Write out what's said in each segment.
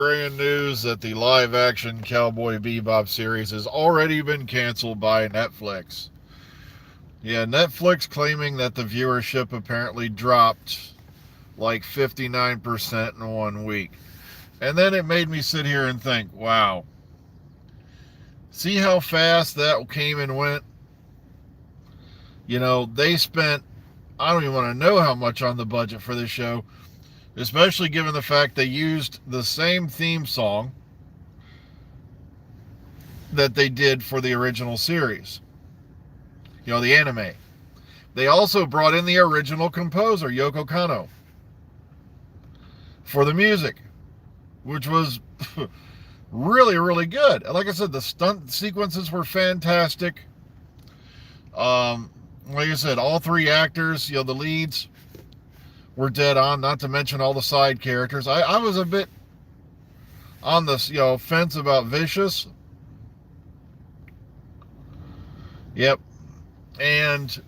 Brand news that the live action Cowboy Bebop series has already been canceled by Netflix. Yeah, Netflix claiming that the viewership apparently dropped like 59% in 1 week. And then it made me sit here and think, wow, see how fast that came and went? They spent, I don't even want to know how much on the budget for this show, especially given the fact they used the same theme song that they did for the original series, the anime. They also brought in the original composer, Yoko Kanno, for the music, which was really, really good. Like I said, the stunt sequences were fantastic. Like I said, all three actors, the leads, were dead on, not to mention all the side characters. I was a bit on the fence about Vicious. Yep. And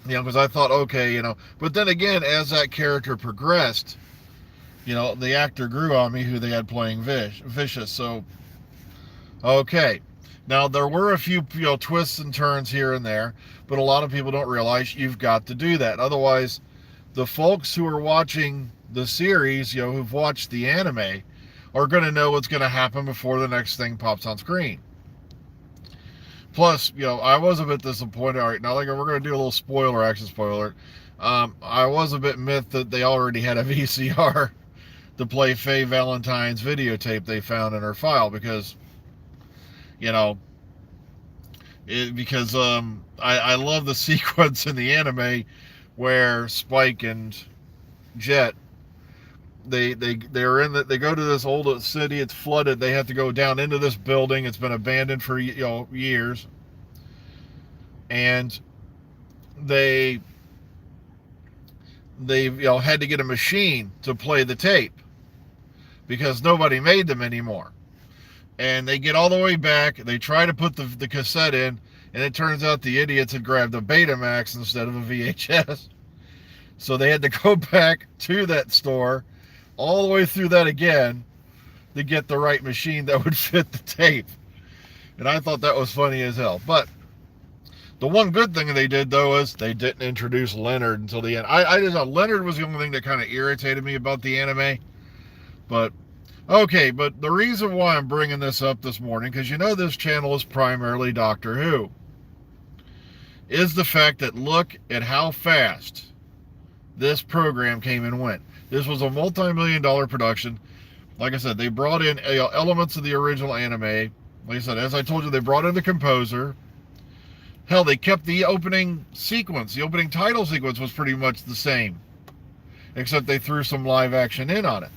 because I thought, okay, but then again, as that character progressed, the actor grew on me who they had playing Vicious. So, okay. Now, there were a few, twists and turns here and there, but a lot of people don't realize you've got to do that. Otherwise, the folks who are watching the series, who've watched the anime, are going to know what's going to happen before the next thing pops on screen. Plus, I was a bit disappointed. All right, now we're going to do a little action spoiler. I was a bit miffed that they already had a VCR to play Faye Valentine's videotape they found in her file because, I love the sequence in the anime where Spike and Jet they go to this old city. It's flooded. They have to go down into this building. It's been abandoned for years, and they had to get a machine to play the tape because nobody made them anymore. And they get all the way back. They try to put the cassette in, and it turns out the idiots had grabbed a Betamax instead of a VHS. So they had to go back to that store, all the way through that again, to get the right machine that would fit the tape. And I thought that was funny as hell. But the one good thing they did, though, is they didn't introduce Leonard until the end. I just thought Leonard was the only thing that kind of irritated me about the anime. But, okay, but the reason why I'm bringing this up this morning, because this channel is primarily Doctor Who, is the fact that look at how fast this program came and went. This was a multi-million-dollar production. Like I said, they brought in elements of the original anime. Like I said, as I told you, they brought in the composer. Hell, they kept the opening sequence. The opening title sequence was pretty much the same, except they threw some live action in on it.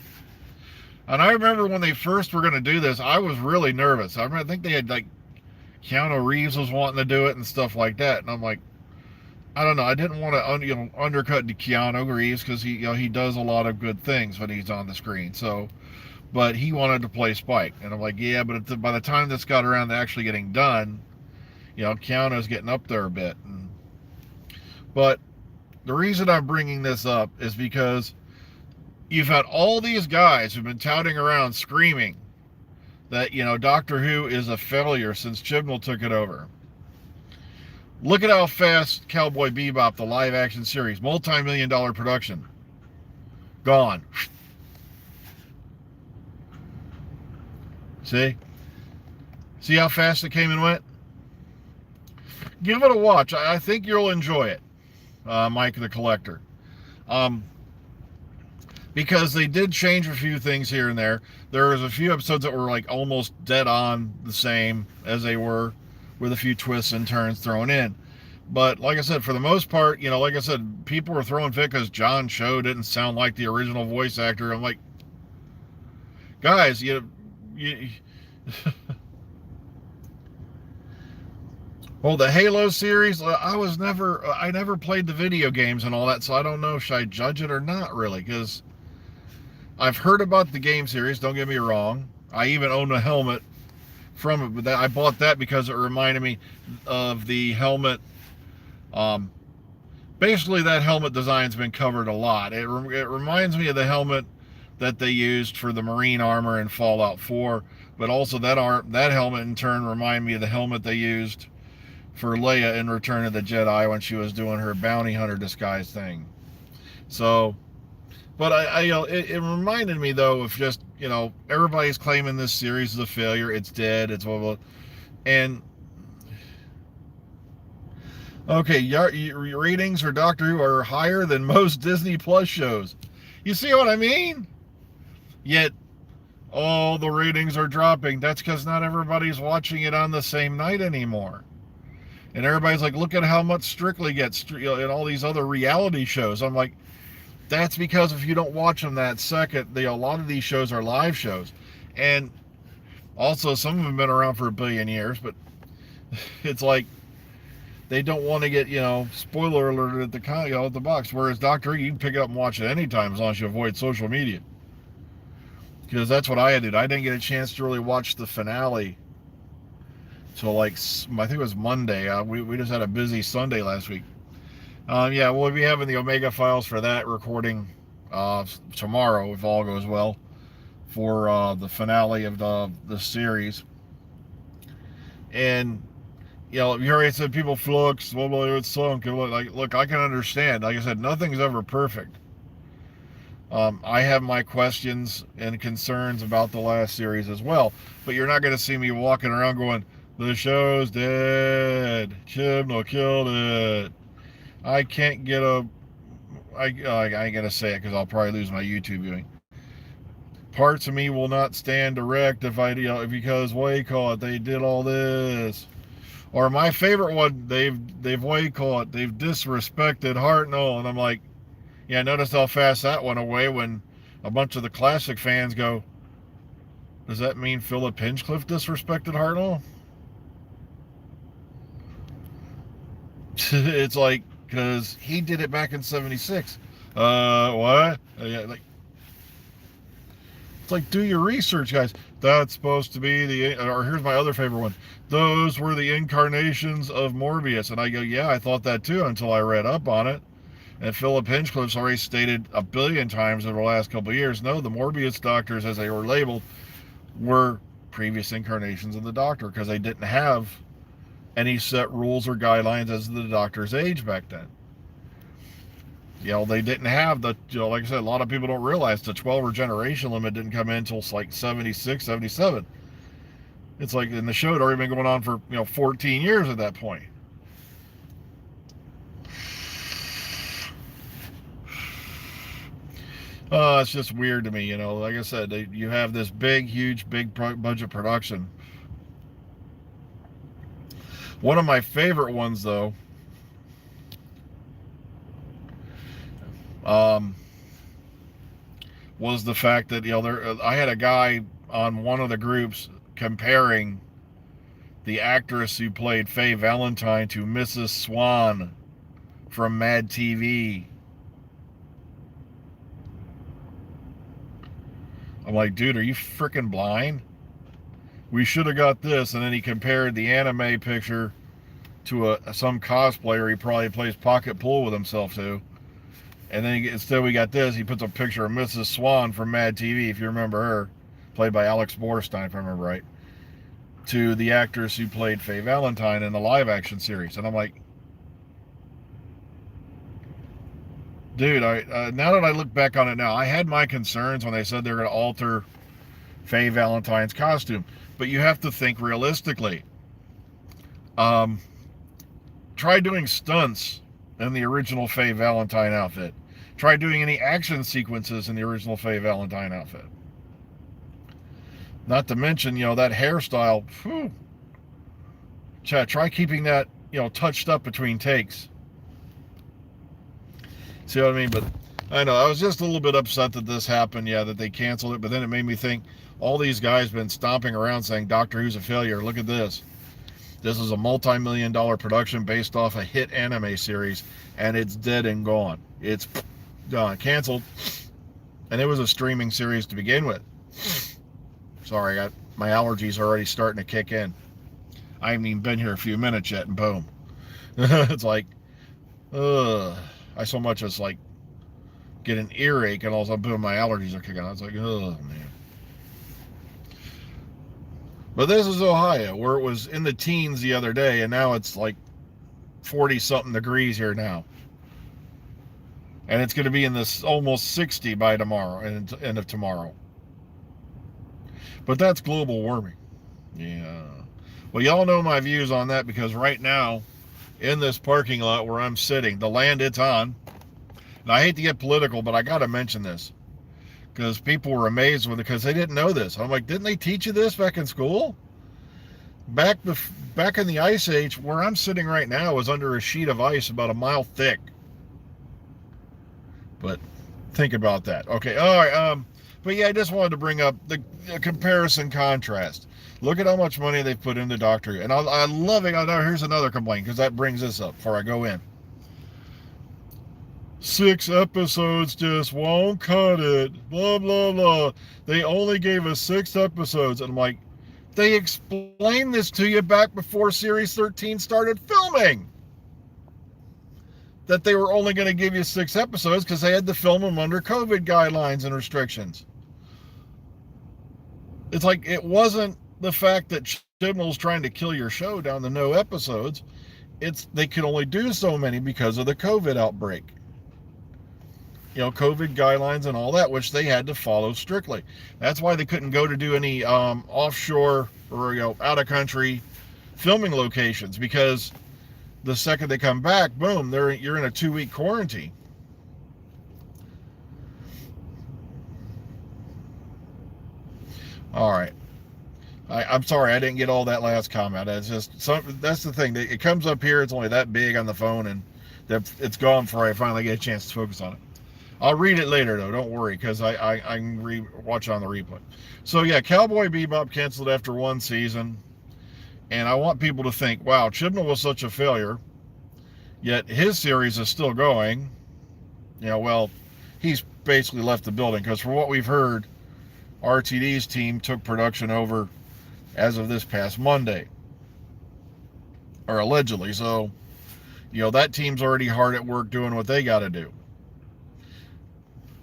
And I remember when they first were going to do this, I was really nervous. I think they had, Keanu Reeves was wanting to do it and stuff like that. And I'm like, I don't know. I didn't want to undercut Keanu Reeves because he does a lot of good things when he's on the screen. So, but he wanted to play Spike, and I'm like, yeah. But by the time this got around to actually getting done, Keanu's getting up there a bit. But the reason I'm bringing this up is because you've had all these guys who've been touting around screaming that Doctor Who is a failure since Chibnall took it over. Look at how fast Cowboy Bebop, the live-action series, multi-million-dollar production, gone. See how fast it came and went? Give it a watch. I think you'll enjoy it, Mike the Collector. Because they did change a few things here and there. There was a few episodes that were almost dead on the same as they were, with a few twists and turns thrown in. But like I said, for the most part, like I said, people were throwing fit because John Cho didn't sound like the original voice actor. I'm like, guys, well, the Halo series, I never played the video games and all that, so I don't know if should I judge it or not, really, because I've heard about the game series, don't get me wrong. I even own a helmet from it, but I bought that because it reminded me of the helmet. Basically, that helmet design's been covered a lot. It reminds me of the helmet that they used for the Marine armor in Fallout 4, but also that helmet in turn reminded me of the helmet they used for Leia in Return of the Jedi when she was doing her bounty hunter disguise thing. So, but it reminded me though of just, everybody's claiming this series is a failure. It's dead. It's blah, blah. And okay, your ratings for Doctor Who are higher than most Disney Plus shows. You see what I mean? Yet, the ratings are dropping. That's because not everybody's watching it on the same night anymore. And everybody's like, look at how much Strictly gets and all these other reality shows. I'm like, that's because if you don't watch them that second, a lot of these shows are live shows. And also, some of them have been around for 1 billion years, but it's like they don't want to get, spoiler alert at the box. Whereas Doctor Who, you can pick it up and watch it anytime as long as you avoid social media. Because that's what I did. I didn't get a chance to really watch the finale. So I think it was Monday. We just had a busy Sunday last week. We'll be having the Omega Files for that recording tomorrow, if all goes well, for the finale of the series. And, you already said people flux, blah, blah, it's sunk. Look, I can understand. Like I said, nothing's ever perfect. I have my questions and concerns about the last series as well. But you're not going to see me walking around going, the show's dead. Chibnall killed it. I can't get I ain't gonna say it because I'll probably lose my YouTube viewing. Parts of me will not stand erect because they did all this. Or my favorite one, they've disrespected Hartnell, and I'm like, yeah, notice how fast that went away when a bunch of the classic fans go, does that mean Philip Hinchcliffe disrespected Hartnell? It's like, because he did it back in 76. What? It's like, do your research, guys. That's supposed to be or here's my other favorite one. Those were the incarnations of Morbius. And I go, yeah, I thought that too until I read up on it. And Philip Hinchcliffe's already stated 1 billion times over the last couple of years, no, the Morbius doctors, as they were labeled, were previous incarnations of the Doctor, because they didn't have any set rules or guidelines as to the Doctor's age back then. They didn't have the, like I said, a lot of people don't realize the 12 regeneration limit didn't come in until like 76, 77. It's like, and the show had already been going on for, 14 years at that point. It's just weird to me, like I said, you have this huge budget production. One of my favorite ones, though, was the fact that, I had a guy on one of the groups comparing the actress who played Faye Valentine to Mrs. Swan from Mad TV. I'm like, dude, are you freaking blind? We should have got this. And then he compared the anime picture to some cosplayer he probably plays pocket pool with himself to. And then instead we got this. He puts a picture of Mrs. Swan from Mad TV, if you remember her, played by Alex Borstein, if I remember right, to the actress who played Faye Valentine in the live action series. And I'm like, dude, now that I look back on it now, I had my concerns when they said they're going to alter Faye Valentine's costume. But you have to think realistically. Try doing stunts in the original Faye Valentine outfit. Try doing any action sequences in the original Faye Valentine outfit. Not to mention, that hairstyle. Whew. Try keeping that, touched up between takes. See what I mean? But I know I was just a little bit upset that this happened. Yeah, that they canceled it. But then it made me think, all these guys been stomping around saying Doctor Who's a failure. Look at this. This is a multi-million-dollar production based off a hit anime series, and it's dead and gone. It's gone, canceled, and it was a streaming series to begin with. Sorry, my allergies are already starting to kick in. I haven't even been here a few minutes yet, and boom. It's like, I so much as like get an earache, and all of a sudden, boom, my allergies are kicking on. I was like, oh, man. But this is Ohio, where it was in the teens the other day, and now it's like 40-something degrees here now. And it's going to be in this almost 60 by tomorrow, end of tomorrow. But that's global warming. Yeah. Well, y'all know my views on that, because right now, in this parking lot where I'm sitting, the land it's on, and I hate to get political, but I got to mention this, because people were amazed with it, because they didn't know this. I'm like, didn't they teach you this back in school? Back in the Ice Age, where I'm sitting right now is under a sheet of ice about a mile thick. But think about that. Okay, all right. But yeah, I just wanted to bring up the comparison contrast. Look at how much money they've put into Doctor Who. And I love it. Here's another complaint, because that brings this up before I go in. 6 episodes just won't cut it. Blah, blah, blah. They only gave us 6 episodes. And I'm like, they explained this to you back before Series 13 started filming. That they were only going to give you 6 episodes because they had to film them under COVID guidelines and restrictions. It's like, it wasn't the fact that Chibnall's trying to kill your show down to no episodes. It's they could only do so many because of the COVID outbreak. You know, COVID guidelines and all that, which they had to follow strictly. That's why they couldn't go to do any offshore or, you know, out of country filming locations, because the second they come back, boom, you're in a 2-week quarantine. All right. I'm sorry I didn't get all that last comment. It's just that's the thing. It comes up here. It's only that big on the phone, and it's gone before I finally get a chance to focus on it. I'll read it later, though. Don't worry, because I can watch it on the replay. So, yeah, Cowboy Bebop canceled after 1 season. And I want people to think, wow, Chibnall was such a failure, yet his series is still going. You know, well, he's basically left the building, because for what we've heard, RTD's team took production over as of this past Monday. Or allegedly. So, you know, that team's already hard at work doing what they got to do.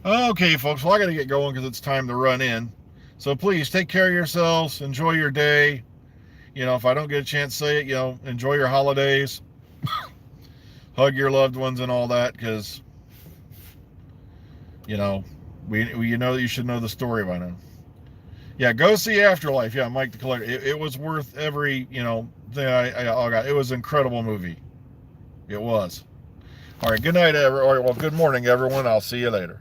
Okay, folks, well, I got to get going because it's time to run in. So please take care of yourselves. Enjoy your day. You know, if I don't get a chance to say it, you know, enjoy your holidays. Hug your loved ones and all that, because, you know, you know that you should know the story by now. Yeah, go see Afterlife. Yeah, Mike the Collector. It was worth every, you know, thing I got. It was an incredible movie. It was. All right, good night, everyone. Well, good morning, everyone. I'll see you later.